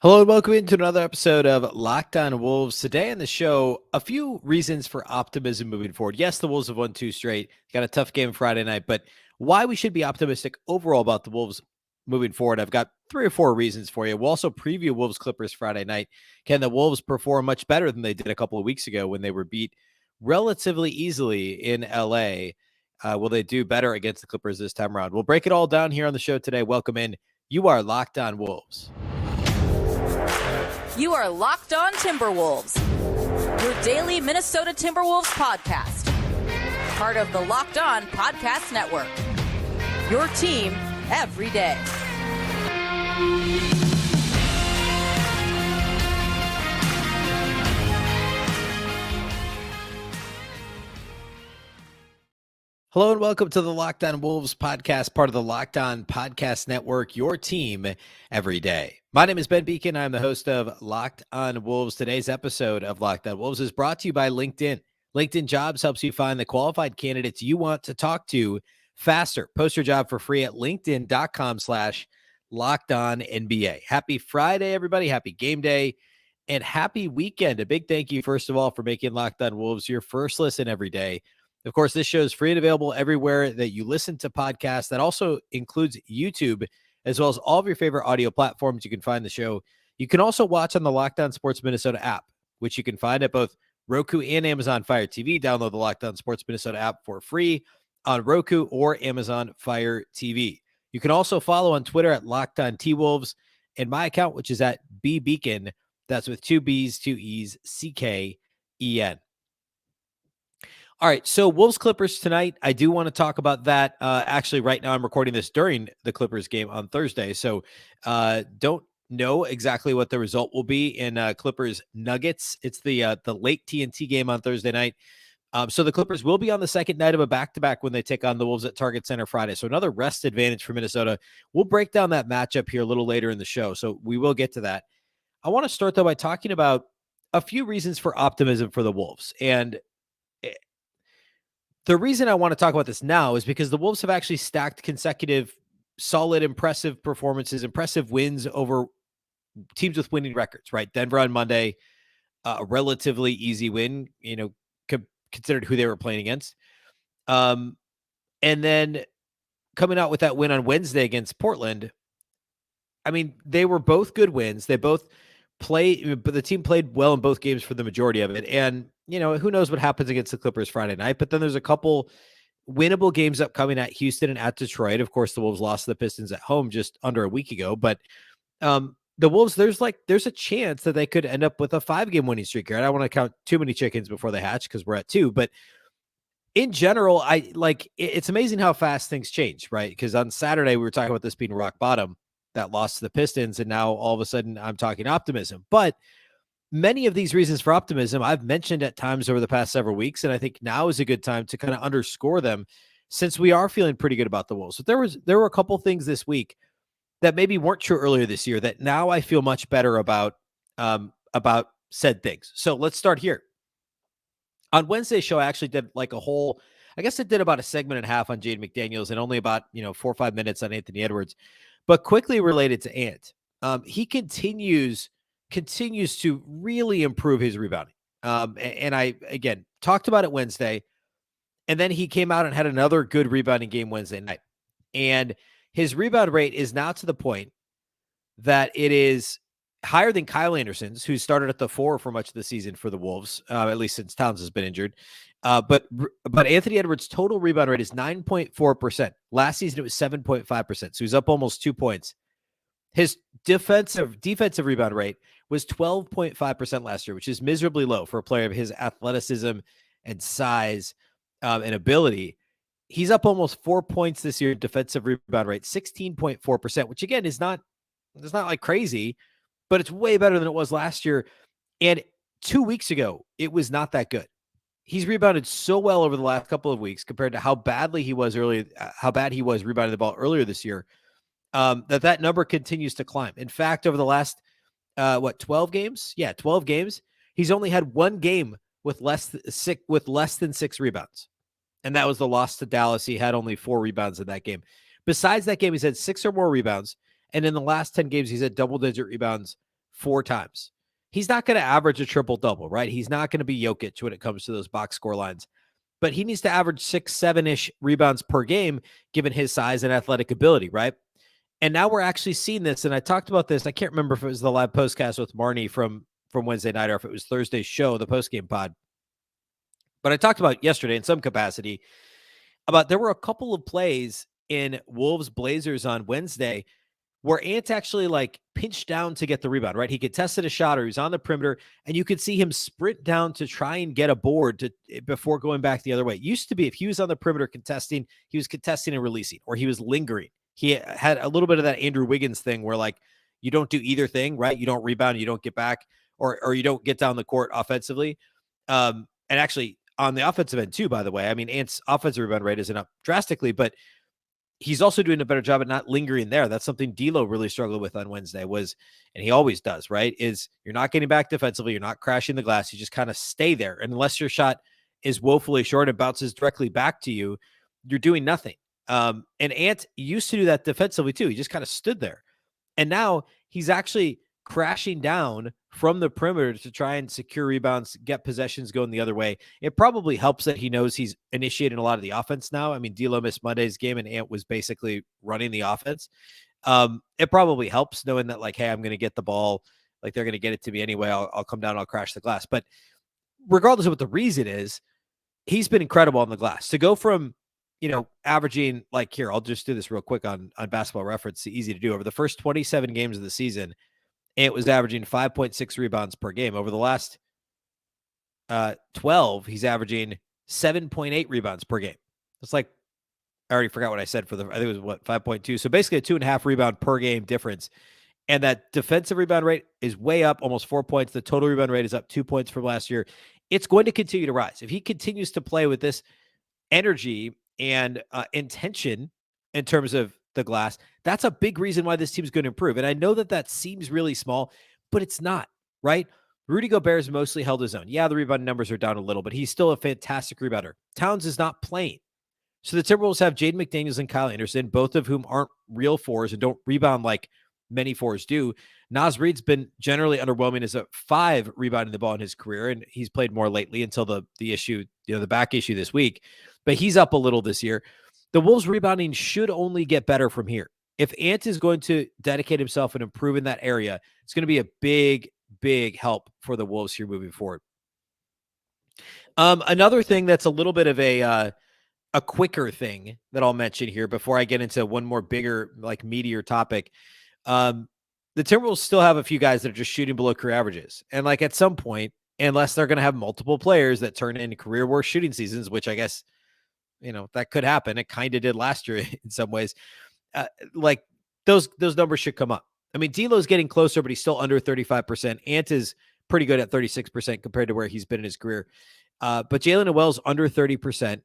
Hello and welcome into another episode of Locked On Wolves. Today on the show, a few reasons for optimism moving forward. Yes, the Wolves have won two straight, got a tough game Friday night, but why we should be optimistic overall about the Wolves moving forward. I've got 3 or 4 reasons for you. We'll also preview Wolves Clippers Friday night. Can the Wolves perform much better than they did a couple of weeks ago when they were beat relatively easily in LA? Will they do better against the Clippers this time around? We'll break it all down here on the show today. Welcome in. You are Locked On Wolves. You are Locked On Timberwolves, your daily Minnesota Timberwolves podcast. Part of the Locked On Podcast Network. Your team every day. Hello and welcome to the Locked On Wolves podcast, part of the Locked On Podcast Network, your team every day. My name is Ben Beecken. I'm the host of Locked On Wolves. Today's episode of Locked On Wolves is brought to you by LinkedIn. LinkedIn Jobs helps you find the qualified candidates you want to talk to faster. Post your job for free at linkedin.com/LockedOnNBA. Happy Friday, everybody. Happy game day and happy weekend. A big thank you, first of all, for making Locked On Wolves your first listen every day. Of course, this show is free and available everywhere that you listen to podcasts. That also includes YouTube, as well as all of your favorite audio platforms. You can find the show. You can also watch on the Locked On Sports Minnesota app, which you can find at both Roku and Amazon Fire TV. Download the Locked On Sports Minnesota app for free on Roku or Amazon Fire TV. You can also follow on Twitter at Locked On T-Wolves and my account, which is at Beecken. That's with 2 B's, 2 E's, CKEN. All right, so Wolves Clippers tonight. I do want to talk about that. Actually, right now I'm recording this during the Clippers game on Thursday, so don't know exactly what the result will be in Clippers Nuggets. It's the late TNT game on Thursday night. So the Clippers will be on the second night of a back-to-back when they take on the Wolves at Target Center Friday. So another rest advantage for Minnesota. We'll break down that matchup here a little later in the show, so we will get to that. I want to start, though, by talking about a few reasons for optimism for the Wolves. And the reason I want to talk about this now is because the Wolves have actually stacked consecutive, solid, impressive performances, impressive wins over teams with winning records, right? Denver on Monday, a relatively easy win, considered who they were playing against. And then coming out with that win on Wednesday against Portland, I mean, they were both good wins. They both but the team played well in both games for the majority of it. And, who knows what happens against the Clippers Friday night, but then there's a couple winnable games upcoming at Houston and at Detroit. Of course, the Wolves lost to the Pistons at home just under a week ago, but the Wolves, there's a chance that they could end up with a 5-game winning streak here. I don't want to count too many chickens before they hatch because we're at 2, but in general, it's amazing how fast things change, right? Because on Saturday, we were talking about this being rock bottom, that lost to the Pistons, and now all of a sudden I'm talking optimism. But many of these reasons for optimism I've mentioned at times over the past several weeks, and I think now is a good time to kind of underscore them since we are feeling pretty good about the Wolves. But there were a couple things this week that maybe weren't true earlier this year that now I feel much better about said things. So let's start here. On Wednesday's show, I actually did I guess it did about a segment and a half on Jaden McDaniels and only about 4 or 5 minutes on Anthony Edwards. But quickly related to Ant, he continues to really improve his rebounding. And I, again, talked about it Wednesday, and then he came out and had another good rebounding game Wednesday night. And his rebound rate is now to the point that it is higher than Kyle Anderson's, who started at the 4 for much of the season for the Wolves, at least since Towns has been injured. But Anthony Edwards' total rebound rate is 9.4%. Last season, it was 7.5%. So he's up almost 2 points. His defensive rebound rate was 12.5% last year, which is miserably low for a player of his athleticism and size and ability. He's up almost 4 points this year. Defensive rebound rate, 16.4%, which again it's not like crazy, but it's way better than it was last year. And 2 weeks ago, it was not that good. He's rebounded so well over the last couple of weeks compared to how bad he was rebounding the ball earlier this year, that number continues to climb. In fact, over the last, 12 games? Yeah, 12 games. He's only had 1 game with less than 6 rebounds. And that was the loss to Dallas. He had only 4 rebounds in that game. Besides that game, he's had 6 or more rebounds. And in the last 10 games, he's had double-digit rebounds 4 times. He's not going to average a triple-double, right? He's not going to be Jokic when it comes to those box score lines. But he needs to average 6, 7-ish rebounds per game, given his size and athletic ability, right? And now we're actually seeing this. And I talked about this. I can't remember if it was the live postcast with Marnie from Wednesday night or if it was Thursday's show, the postgame pod. But I talked about yesterday in some capacity about there were a couple of plays in Wolves Blazers on Wednesday where Ant actually like pinched down to get the rebound, right? He contested a shot or he was on the perimeter and you could see him sprint down to try and get a board before going back the other way. It used to be if he was on the perimeter contesting, he was contesting and releasing, or he was lingering. He had a little bit of that Andrew Wiggins thing where like you don't do either thing, right? You don't rebound, you don't get back, or you don't get down the court offensively. And actually on the offensive end too, by the way, I mean, Ant's offensive rebound rate isn't up drastically, but he's also doing a better job at not lingering there. That's something D'Lo really struggled with on Wednesday and he always does, right? Is you're not getting back defensively. You're not crashing the glass. You just kind of stay there. And unless your shot is woefully short and bounces directly back to you, you're doing nothing. And Ant used to do that defensively too. He just kind of stood there. And now he's actually crashing down from the perimeter to try and secure rebounds, get possessions going the other way. It probably helps that he knows he's initiating a lot of the offense now. I mean, D'Lo missed Monday's game and Ant was basically running the offense. It probably helps knowing that like, hey, I'm going to get the ball. Like they're going to get it to me anyway. I'll come down, I'll crash the glass. But regardless of what the reason is, he's been incredible on the glass. To go from, averaging like here, I'll just do this real quick on Basketball Reference. It's easy to do. Over the first 27 games of the season, Ant was averaging 5.6 rebounds per game. Over the last 12, he's averaging 7.8 rebounds per game. It's like, I already forgot what I said I think it was 5.2. So basically a 2.5 rebound per game difference. And that defensive rebound rate is way up, almost 4 points. The total rebound rate is up 2 points from last year. It's going to continue to rise. If he continues to play with this energy and intention in terms of the glass, that's a big reason why this team's going to improve. And I know that seems really small, but it's not, right? Rudy Gobert's mostly held his own. Yeah, the rebound numbers are down a little, but he's still a fantastic rebounder. Towns is not playing. So the Timberwolves have Jaden McDaniels and Kyle Anderson, both of whom aren't real fours and don't rebound like many fours do. Naz Reid's been generally underwhelming as a 5 rebounding the ball in his career, and he's played more lately until the issue, the back issue this week. But he's up a little this year. The Wolves rebounding should only get better from here. If Ant is going to dedicate himself and improve in that area, it's going to be a big, big help for the Wolves here moving forward. Another thing that's a little bit of a quicker thing that I'll mention here before I get into one more bigger, like meatier topic. The Timberwolves still have a few guys that are just shooting below career averages. And like at some point, unless they're going to have multiple players that turn into career worst shooting seasons, which I guess, that could happen. It kind of did last year in some ways. Like those numbers should come up. I mean, D'Lo's getting closer, but he's still under 35%. Ant is pretty good at 36% compared to where he's been in his career. But Jalen Noel's under 30%.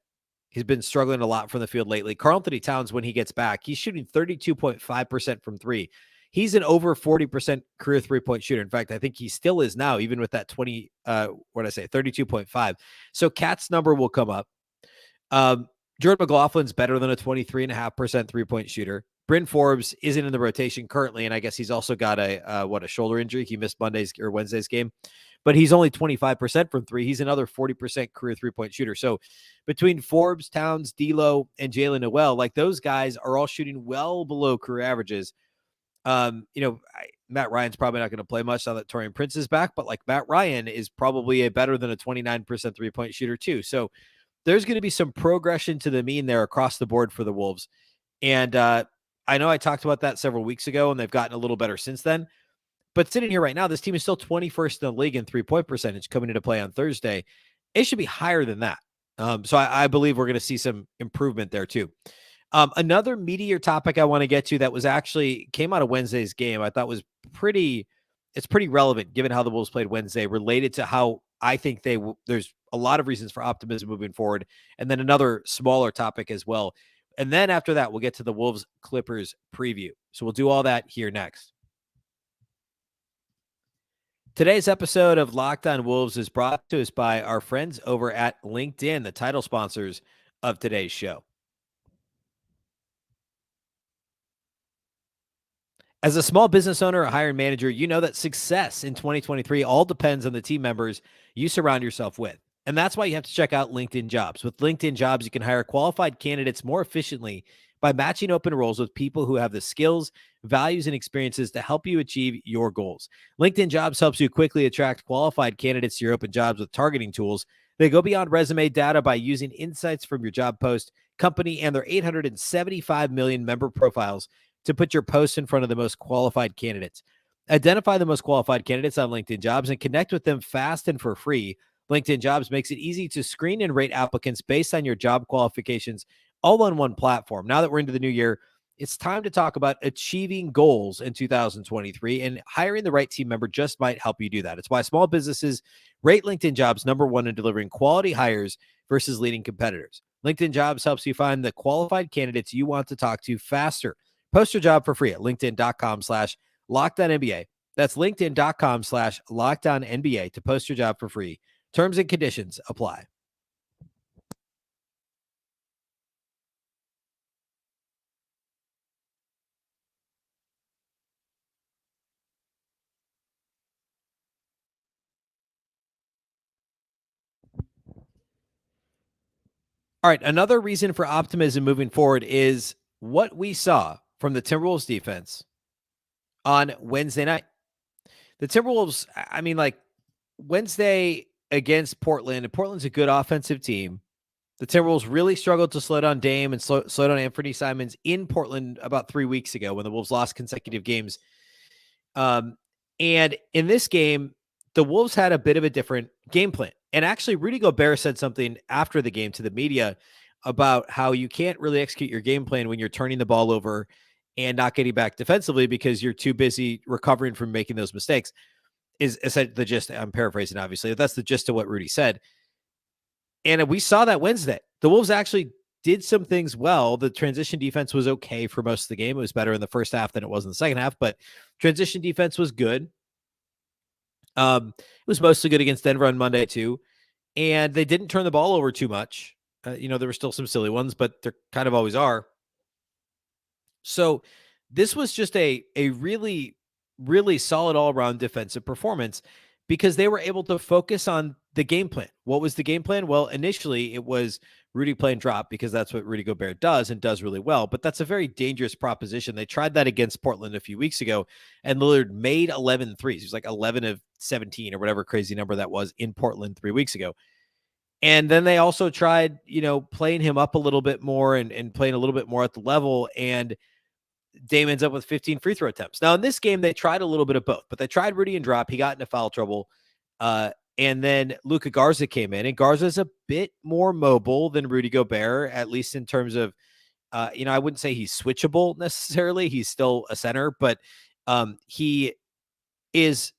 He's been struggling a lot from the field lately. Karl-Anthony Towns, when he gets back, he's shooting 32.5% from three. He's an over 40% career three-point shooter. In fact, I think he still is now, even with that 32.5. So Cat's number will come up. Jordan McLaughlin's better than a 23.5% three-point shooter. Bryn Forbes isn't in the rotation currently, and I guess he's also got a shoulder injury. He missed Monday's or Wednesday's game, but he's only 25% from three. He's another 40% career three-point shooter. So between Forbes, Towns, D'Lo, and Jalen Noel, like those guys are all shooting well below career averages. Matt Ryan's probably not going to play much now that Taurean Prince is back, but like Matt Ryan is probably a better than a 29% three-point shooter too. So there's going to be some progression to the mean there across the board for the Wolves. And I know I talked about that several weeks ago, and they've gotten a little better since then. But sitting here right now, this team is still 21st in the league in three-point percentage coming into play on Thursday. It should be higher than that. So I believe we're going to see some improvement there too. Another meatier topic I want to get to that was actually came out of Wednesday's game, I thought was pretty relevant given how the Wolves played Wednesday, related to how I think there's a lot of reasons for optimism moving forward. And then another smaller topic as well. And then after that, we'll get to the Wolves Clippers preview. So we'll do all that here next. Today's episode of Locked On Wolves is brought to us by our friends over at LinkedIn, the title sponsors of today's show. As a small business owner or hiring manager, you know that success in 2023 all depends on the team members you surround yourself with. And that's why you have to check out LinkedIn Jobs. With LinkedIn Jobs, you can hire qualified candidates more efficiently by matching open roles with people who have the skills, values, and experiences to help you achieve your goals. LinkedIn Jobs helps you quickly attract qualified candidates to your open jobs with targeting tools. They go beyond resume data by using insights from your job post, company, and their 875 million member profiles to put your posts in front of the most qualified candidates. Identify the most qualified candidates on LinkedIn Jobs and connect with them fast and for free. LinkedIn Jobs makes it easy to screen and rate applicants based on your job qualifications all on one platform. Now that we're into the new year, it's time to talk about achieving goals in 2023, and hiring the right team member just might help you do that. It's why small businesses rate LinkedIn Jobs number one in delivering quality hires versus leading competitors. LinkedIn Jobs helps you find the qualified candidates you want to talk to faster. Post your job for free at linkedin.com/LockedOnNBA. That's linkedin.com/LockedOnNBA to post your job for free. Terms and conditions apply. All right. Another reason for optimism moving forward is what we saw from the Timberwolves defense on Wednesday night. The Timberwolves, I mean, like Wednesday against Portland, and Portland's a good offensive team. The Timberwolves really struggled to slow down Dame and slow down Anthony Simons in Portland about 3 weeks ago when the Wolves lost consecutive games. And in this game, the Wolves had a bit of a different game plan. And actually, Rudy Gobert said something after the game to the media about how you can't really execute your game plan when you're turning the ball over and not getting back defensively because you're too busy recovering from making those mistakes. Is the gist. I'm paraphrasing, obviously. That's the gist of what Rudy said. And we saw that Wednesday. The Wolves actually did some things well. The transition defense was okay for most of the game. It was better in the first half than it was in the second half, but transition defense was good. It was mostly good against Denver on Monday too. And they didn't turn the ball over too much. There were still some silly ones, but there kind of always are. So this was just a really, really solid all-around defensive performance because they were able to focus on the game plan. What was the game plan? Well, initially it was Rudy playing drop because that's what Rudy Gobert does and does really well. But that's a very dangerous proposition. They tried that against Portland a few weeks ago, and Lillard made 11 threes. He was like 11 of 17 or whatever crazy number that was in Portland 3 weeks ago. And then they also tried, playing him up a little bit more and playing a little bit more at the level. And Dame ends up with 15 free throw attempts. Now, in this game, they tried a little bit of both, but they tried Rudy and drop. He got into foul trouble. And then Luka Garza came in, and Garza's a bit more mobile than Rudy Gobert, at least in terms of, I wouldn't say he's switchable necessarily. He's still a center, but he is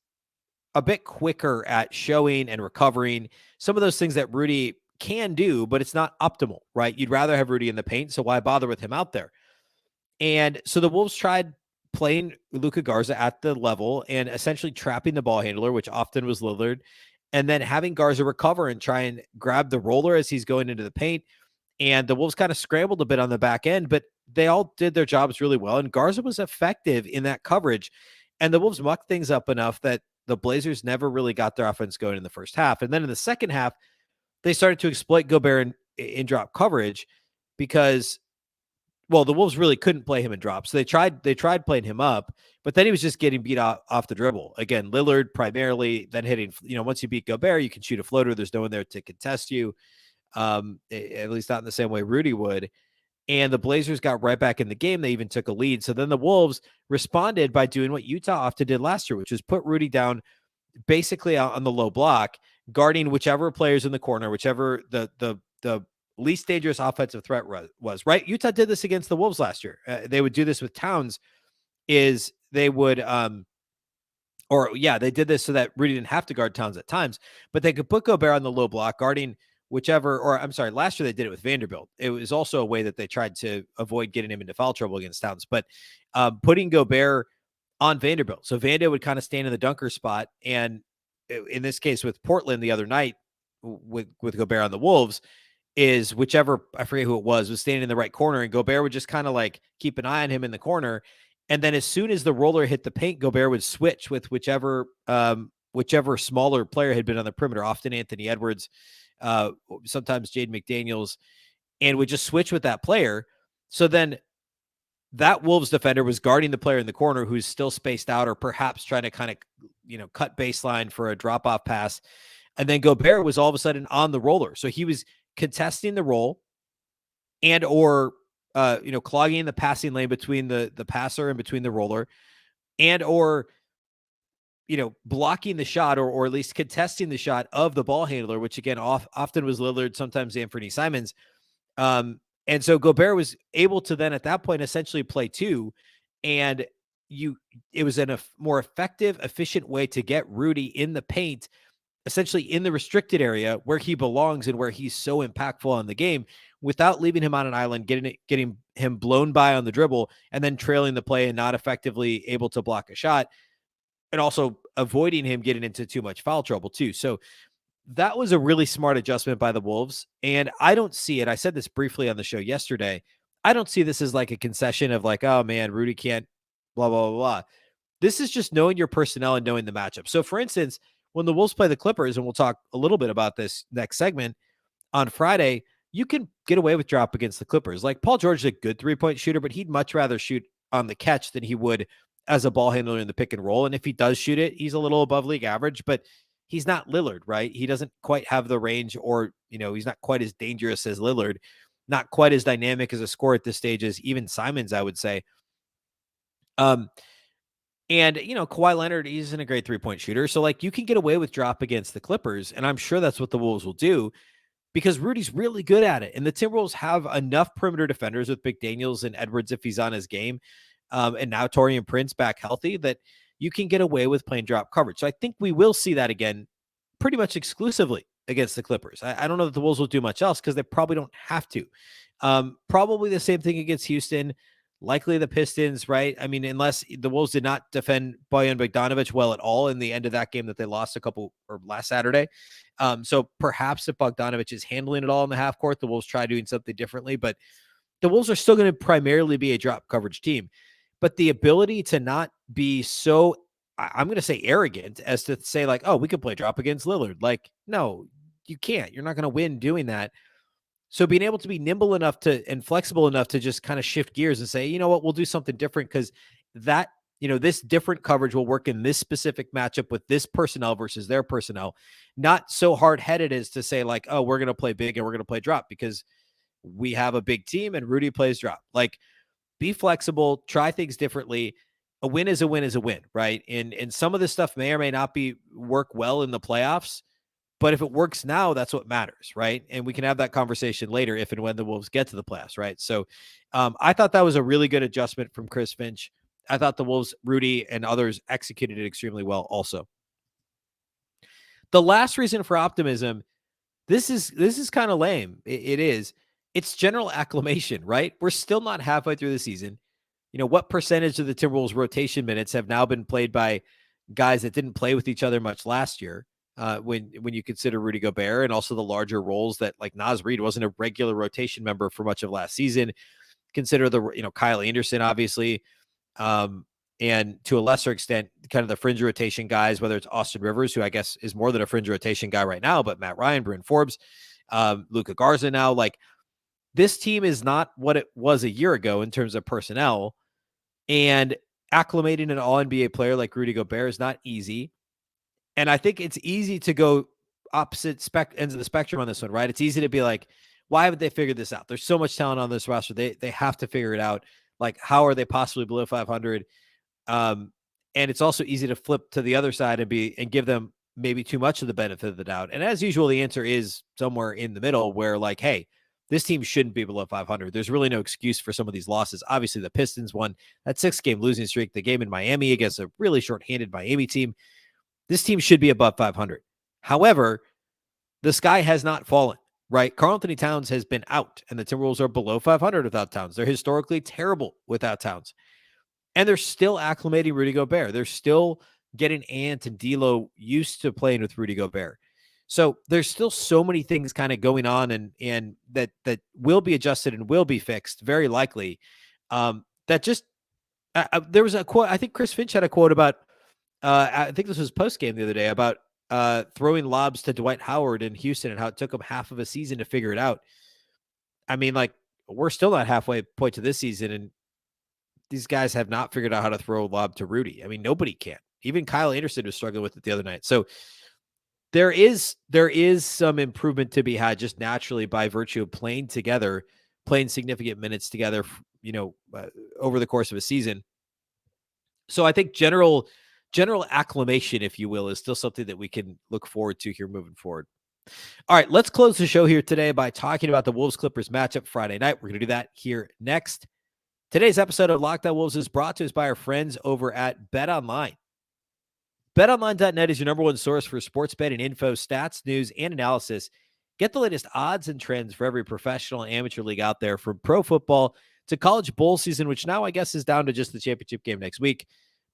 a bit quicker at showing and recovering some of those things that Rudy can do, but it's not optimal, right? You'd rather have Rudy in the paint, so why bother with him out there? And so the Wolves tried playing Luka Garza at the level and essentially trapping the ball handler, which often was Lillard, and then having Garza recover and try and grab the roller as he's going into the paint. And the Wolves kind of scrambled a bit on the back end, but they all did their jobs really well. And Garza was effective in that coverage. And the Wolves mucked things up enough that the Blazers never really got their offense going in the first half. And then in the second half, they started to exploit Gobert in drop coverage because, well, the Wolves really couldn't play him in drop. So they tried playing him up, but then he was just getting beat off the dribble. Again, Lillard primarily, then hitting, once you beat Gobert, you can shoot a floater. There's no one there to contest you. At least not in the same way Rudy would. And the Blazers got right back in the game. They even took a lead. So then the Wolves responded by doing what Utah often did last year, which was put Rudy down basically out on the low block, guarding whichever players in the corner, whichever the least dangerous offensive threat was, right? Utah did this against the Wolves last year. They would do this with Towns is they would, they did this so that Rudy didn't have to guard Towns at times, but they could put Gobert on the low block guarding last year they did it with Vanderbilt. It was also a way that they tried to avoid getting him into foul trouble against Towns, but putting Gobert on Vanderbilt. So Vando would kind of stand in the dunker spot. And in this case with Portland the other night with Gobert on the Wolves is whichever, I forget who it was standing in the right corner, and Gobert would just kind of like keep an eye on him in the corner. And then as soon as the roller hit the paint, Gobert would switch with whichever smaller player had been on the perimeter, often Anthony Edwards, sometimes Jaden McDaniels, and would just switch with that player. So then that Wolves defender was guarding the player in the corner who's still spaced out or perhaps trying to kind of, cut baseline for a drop-off pass. And then Gobert was all of a sudden on the roller. So he was contesting the roll and or clogging the passing lane between the passer and between the roller, and or blocking the shot or at least contesting the shot of the ball handler, which again often was Lillard, sometimes Anthony Simons. And so Gobert was able to then at that point essentially play two, and it was a more effective, efficient way to get Rudy in the paint, essentially in the restricted area where he belongs and where he's so impactful on the game, without leaving him on an island, getting him blown by on the dribble, and then trailing the play and not effectively able to block a shot, and also avoiding him getting into too much foul trouble too. So that was a really smart adjustment by the Wolves. And I don't see it. I said this briefly on the show yesterday. I don't see this as like a concession of like, oh man, Rudy can't blah, blah, blah, blah. This is just knowing your personnel and knowing the matchup. So for instance, when the Wolves play the Clippers, and we'll talk a little bit about this next segment on Friday, you can get away with drop against the Clippers. Like Paul George is a good 3-point shooter, but he'd much rather shoot on the catch than he would as a ball handler in the pick and roll. And if he does shoot it, he's a little above league average, but he's not Lillard, right? He doesn't quite have the range, or, he's not quite as dangerous as Lillard, not quite as dynamic as a scorer at this stage as even Simons, I would say. And, Kawhi Leonard, he isn't a great 3-point shooter. So like you can get away with drop against the Clippers. And I'm sure that's what the Wolves will do, because Rudy's really good at it. And the Timberwolves have enough perimeter defenders with McDaniels and Edwards if he's on his game. And now Taurean Prince back healthy, that you can get away with playing drop coverage. So I think we will see that again pretty much exclusively against the Clippers. I don't know that the Wolves will do much else because they probably don't have to. Probably the same thing against Houston, likely the Pistons, right? I mean, unless the Wolves did not defend Bojan Bogdanovic well at all in the end of that game that they lost last Saturday. So perhaps if Bogdanovic is handling it all in the half court, the Wolves try doing something differently, but the Wolves are still going to primarily be a drop coverage team. But the ability to not be so, I'm going to say arrogant as to say like, oh, we could play drop against Lillard. Like, no, you can't. You're not going to win doing that. So being able to be nimble enough and flexible enough to just kind of shift gears and say, you know what, we'll do something different because that, this different coverage will work in this specific matchup with this personnel versus their personnel. Not so hard-headed as to say like, oh, we're going to play big and we're going to play drop because we have a big team and Rudy plays drop. Like, be flexible, try things differently. A win is a win is a win, right? And some of this stuff may or may not work well in the playoffs, but if it works now, that's what matters, right? And we can have that conversation later if and when the Wolves get to the playoffs, right? So I thought that was a really good adjustment from Chris Finch. I thought the Wolves, Rudy, and others executed it extremely well also. The last reason for optimism, this is kind of lame. It is. It's general acclimation, right? We're still not halfway through the season. What percentage of the Timberwolves rotation minutes have now been played by guys that didn't play with each other much last year? When you consider Rudy Gobert and also the larger roles that like Naz Reid wasn't a regular rotation member for much of last season. Consider the, Kyle Anderson, obviously. And to a lesser extent, kind of the fringe rotation guys, whether it's Austin Rivers, who I guess is more than a fringe rotation guy right now, but Matt Ryan, Bryn Forbes, Luka Garza now. Like, this team is not what it was a year ago in terms of personnel, and acclimating an all-NBA player like Rudy Gobert is not easy. And I think it's easy to go opposite ends of the spectrum on this one, right? It's easy to be like, why haven't they figured this out? There's so much talent on this roster. They have to figure it out. Like, how are they possibly below 500? And it's also easy to flip to the other side and give them maybe too much of the benefit of the doubt. And as usual, the answer is somewhere in the middle where like, hey, this team shouldn't be below 500. There's really no excuse for some of these losses. Obviously, the Pistons won that 6-game losing streak, the game in Miami against a really shorthanded Miami team. This team should be above 500. However, the sky has not fallen, right? Karl-Anthony Towns has been out, and the Timberwolves are below 500 without Towns. They're historically terrible without Towns. And they're still acclimating Rudy Gobert. They're still getting Ant and D'Lo used to playing with Rudy Gobert. So there's still so many things kind of going on and that will be adjusted and will be fixed, very likely, that just There was a quote. I think Chris Finch had a quote about. I think this was post game the other day about throwing lobs to Dwight Howard in Houston and how it took him half of a season to figure it out. I mean, like, we're still not halfway point to this season, and these guys have not figured out how to throw a lob to Rudy. I mean, nobody can. Even Kyle Anderson was struggling with it the other night. So there is some improvement to be had just naturally by virtue of playing together, playing significant minutes together, over the course of a season. So I think general acclimation, if you will, is still something that we can look forward to here moving forward. All right, let's close the show here today by talking about the Wolves-Clippers matchup Friday night. We're going to do that here next. Today's episode of Locked On Wolves is brought to us by our friends over at BetOnline. BetOnline.net is your number one source for sports betting info, stats, news, and analysis. Get the latest odds and trends for every professional and amateur league out there, from pro football to college bowl season, which now I guess is down to just the championship game next week,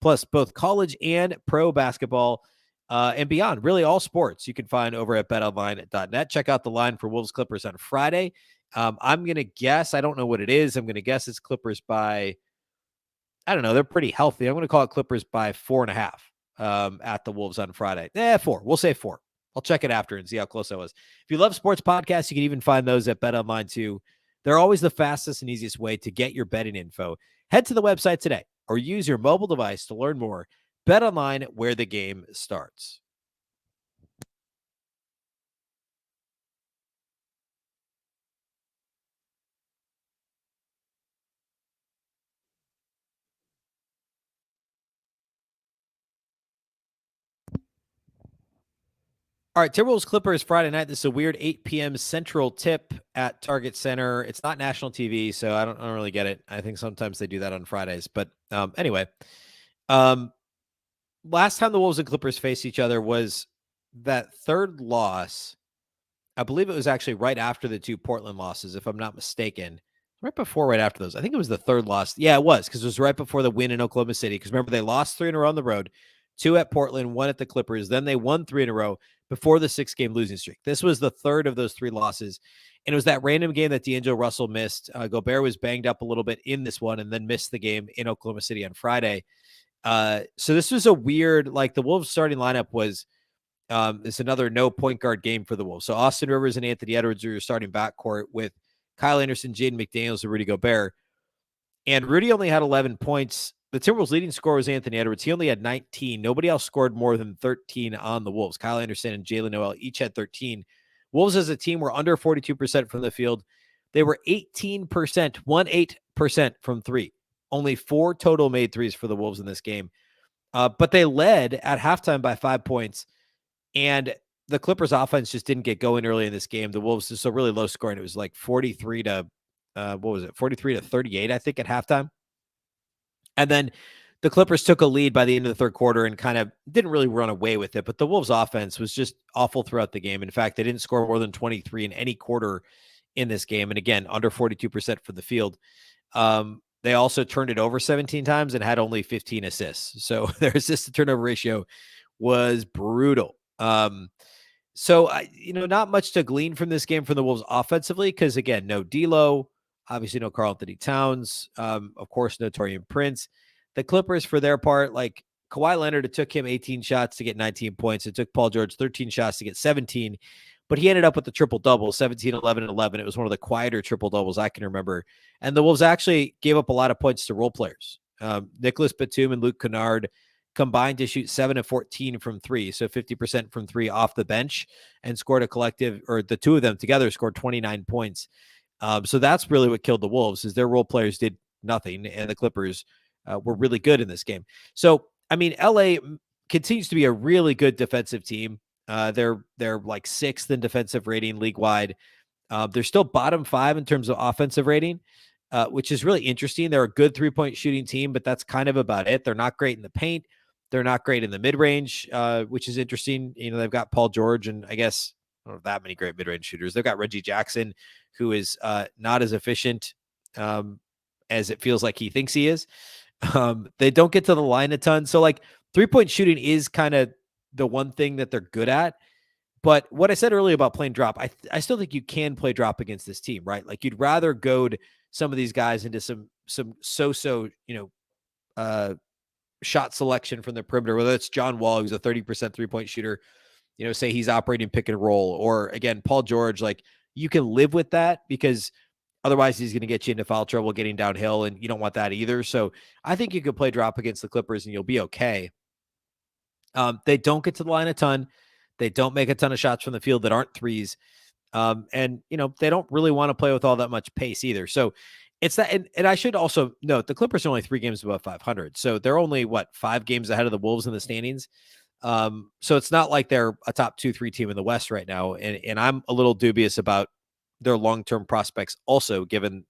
plus both college and pro basketball and beyond. Really, all sports you can find over at betonline.net. Check out the line for Wolves Clippers on Friday. I'm going to guess, I don't know what it is. I'm going to guess it's Clippers by, I don't know, they're pretty healthy. I'm going to call it Clippers by 4.5 at the Wolves on Friday. 4. We'll say 4. I'll check it after and see how close I was. If you love sports podcasts, you can even find those at BetOnline too. They're always the fastest and easiest way to get your betting info. Head to the website today or use your mobile device to learn more. BetOnline, where the game starts. All right, Timberwolves Clippers Friday night. This is a weird 8 p.m. Central tip at Target Center. It's not national TV, so I don't really get it. I think sometimes they do that on Fridays. But anyway, last time the Wolves and Clippers faced each other was that third loss. I believe it was actually right after the 2 Portland losses, if I'm not mistaken. Right before, right after those. I think it was the third loss. Yeah, it was, because it was right before the win in Oklahoma City. Because remember, they lost 3 in a row on the road, 2 at Portland, 1 at the Clippers. Then they won 3 in a row before the 6-game losing streak. This was the third of those 3 losses. And it was that random game that D'Angelo Russell missed. Gobert was banged up a little bit in this one and then missed the game in Oklahoma City on Friday. So this was a weird, like, the Wolves starting lineup was, it's another no point guard game for the Wolves. So Austin Rivers and Anthony Edwards are your starting backcourt with Kyle Anderson, Jaden McDaniels, and Rudy Gobert. And Rudy only had 11 points. The Timberwolves' leading scorer was Anthony Edwards. He only had 19. Nobody else scored more than 13 on the Wolves. Kyle Anderson and Jalen Noel each had 13. Wolves as a team were under 42% from the field. They were 18%, 18% from 3. Only 4 total made threes for the Wolves in this game. But they led at halftime by 5 points. And the Clippers offense just didn't get going early in this game. The Wolves is so really low scoring. It was like 43 to 38, I think, at halftime. And then the Clippers took a lead by the end of the third quarter and kind of didn't really run away with it. But the Wolves offense was just awful throughout the game. In fact, they didn't score more than 23 in any quarter in this game. And again, under 42% for the field. They also turned it over 17 times and had only 15 assists. So their assist to turnover ratio was brutal. So not much to glean from this game from the Wolves offensively, because again, no D'Lo, obviously no Karl-Anthony Towns, of course, no Taurean Prince. The Clippers, for their part, like Kawhi Leonard, it took him 18 shots to get 19 points. It took Paul George 13 shots to get 17, but he ended up with the triple double, 17, 11, and 11. It was one of the quieter triple doubles I can remember. And the Wolves actually gave up a lot of points to role players. Nicholas Batum and Luke Kennard combined to shoot 7 of 14 from 3, so 50% from 3 off the bench, and scored a collective, or the two of them together scored 29 points. So that's really what killed the Wolves, is their role players did nothing, and the Clippers were really good in this game. So, I mean, LA continues to be a really good defensive team. They're like 6th in defensive rating league-wide. They're still bottom 5 in terms of offensive rating, which is really interesting. They're a good 3-point shooting team, but that's kind of about it. They're not great in the paint. They're not great in the mid-range, which is interesting. They've got Paul George, and I guess I don't know that many great mid-range shooters. They've got Reggie Jackson, who is not as efficient as it feels like he thinks he is. They don't get to the line a ton. So, like, 3-point shooting is kind of the one thing that they're good at. But what I said earlier about playing drop, I still think you can play drop against this team, right? Like, you'd rather goad some of these guys into some so-so, shot selection from the perimeter, whether it's John Wall, who's a 30% 3-point shooter, say he's operating pick and roll, or again, Paul George, like you can live with that because otherwise he's going to get you into foul trouble getting downhill, and you don't want that either. So I think you could play drop against the Clippers and you'll be okay. They don't get to the line a ton. They don't make a ton of shots from the field that aren't threes. And they don't really want to play with all that much pace either. So it's that. And I should also note the Clippers are only 3 games above 500. So they're only 5 games ahead of the Wolves in the standings. So it's not like they're a top 2-3 team in the West right now. And I'm a little dubious about their long-term prospects also, given,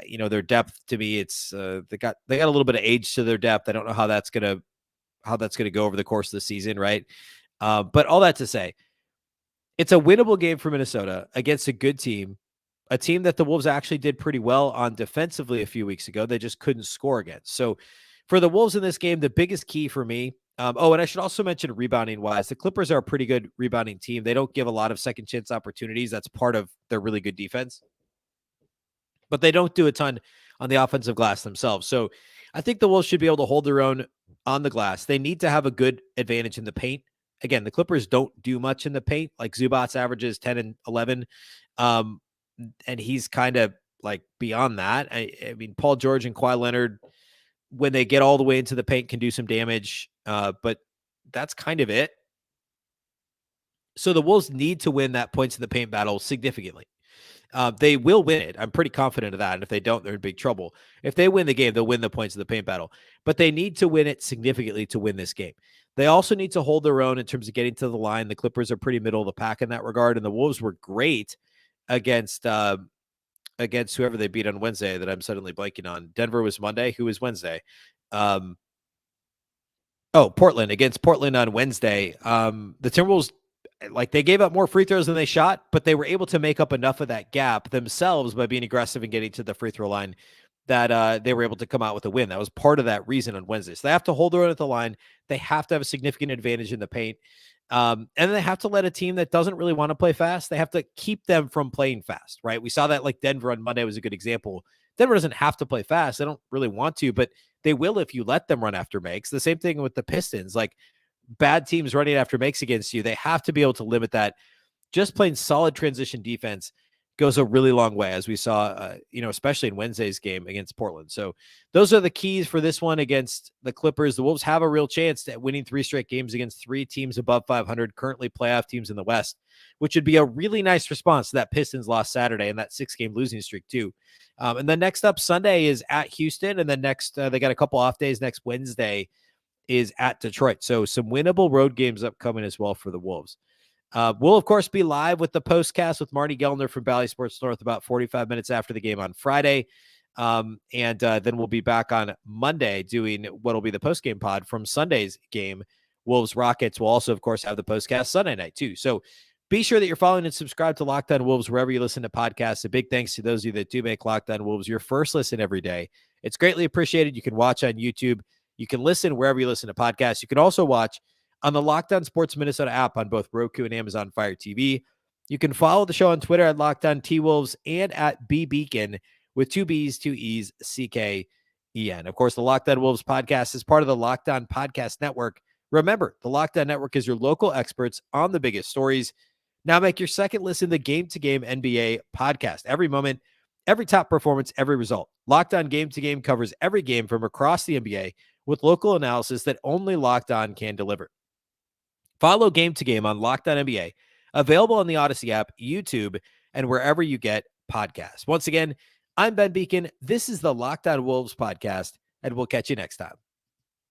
their depth. To me, it's they got a little bit of age to their depth. I don't know how that's going to go over the course of the season. Right. But all that to say, it's a winnable game for Minnesota against a good team, a team that the Wolves actually did pretty well on defensively a few weeks ago. They just couldn't score against. So for the Wolves in this game, the biggest key for me, and I should also mention rebounding wise, the Clippers are a pretty good rebounding team. They don't give a lot of second chance opportunities. That's part of their really good defense, but they don't do a ton on the offensive glass themselves. So I think the Wolves should be able to hold their own on the glass. They need to have a good advantage in the paint. Again, the Clippers don't do much in the paint. Like Zubats averages 10 and 11. And he's kind of like beyond that. I mean, Paul George and Kawhi Leonard, when they get all the way into the paint, can do some damage. But that's kind of it. So the Wolves need to win that points in the paint battle significantly. They will win it. I'm pretty confident of that. And if they don't, they're in big trouble. If they win the game, they'll win the points of the paint battle. But they need to win it significantly to win this game. They also need to hold their own in terms of getting to the line. The Clippers are pretty middle of the pack in that regard. And the Wolves were great against whoever they beat on Wednesday that I'm suddenly blanking on. Denver was Monday. Who was Wednesday? Portland. Against Portland on Wednesday. The Timberwolves, they gave up more free throws than they shot, but they were able to make up enough of that gap themselves by being aggressive and getting to the free throw line that they were able to come out with a win. That was part of that reason on Wednesday. So they have to hold their own at the line. They have to have a significant advantage in the paint. And they have to let a team that doesn't really want to play fast, they have to keep them from playing fast, right? We saw that Denver on Monday was a good example. Denver doesn't have to play fast. They don't really want to, but they will if you let them run after makes. The same thing with the Pistons. Bad teams running after makes against you, they have to be able to limit that. Just playing solid transition defense goes a really long way, as we saw, especially in Wednesday's game against Portland. So those are the keys for this one against the Clippers. The Wolves have a real chance at winning 3 straight games against 3 teams above 500, currently playoff teams in the West, which would be a really nice response to that Pistons loss Saturday and that 6-game losing streak too. And then next up Sunday is at Houston. And then next, they got a couple off days. Next Wednesday is at Detroit. So some winnable road games upcoming as well for the Wolves. We'll, of course, be live with the postcast with Marty Gellner from Bally Sports North about 45 minutes after the game on Friday. And then we'll be back on Monday doing what will be the postgame pod from Sunday's game. Wolves Rockets will also, of course, have the postcast Sunday night too. So be sure that you're following and subscribe to Locked On Wolves wherever you listen to podcasts. A big thanks to those of you that do make Locked On Wolves your first listen every day. It's greatly appreciated. You can watch on YouTube. You can listen wherever you listen to podcasts. You can also watch on the Locked On Sports Minnesota app on both Roku and Amazon Fire TV. You can follow the show on Twitter at Locked On T-Wolves and at Beecken with 2 B's, 2 E's, CKEN. Of course, the Locked On Wolves podcast is part of the Locked On Podcast Network. Remember, the Locked On Network is your local experts on the biggest stories. Now make your second listen the Game to Game NBA podcast. Every moment, every top performance, every result. Locked On Game to Game covers every game from across the NBA with local analysis that only Locked On can deliver. Follow Game to Game on Locked On NBA, available on the Odyssey app, YouTube, and wherever you get podcasts. Once again, I'm Ben Beecken. This is the Locked On Wolves podcast, and we'll catch you next time.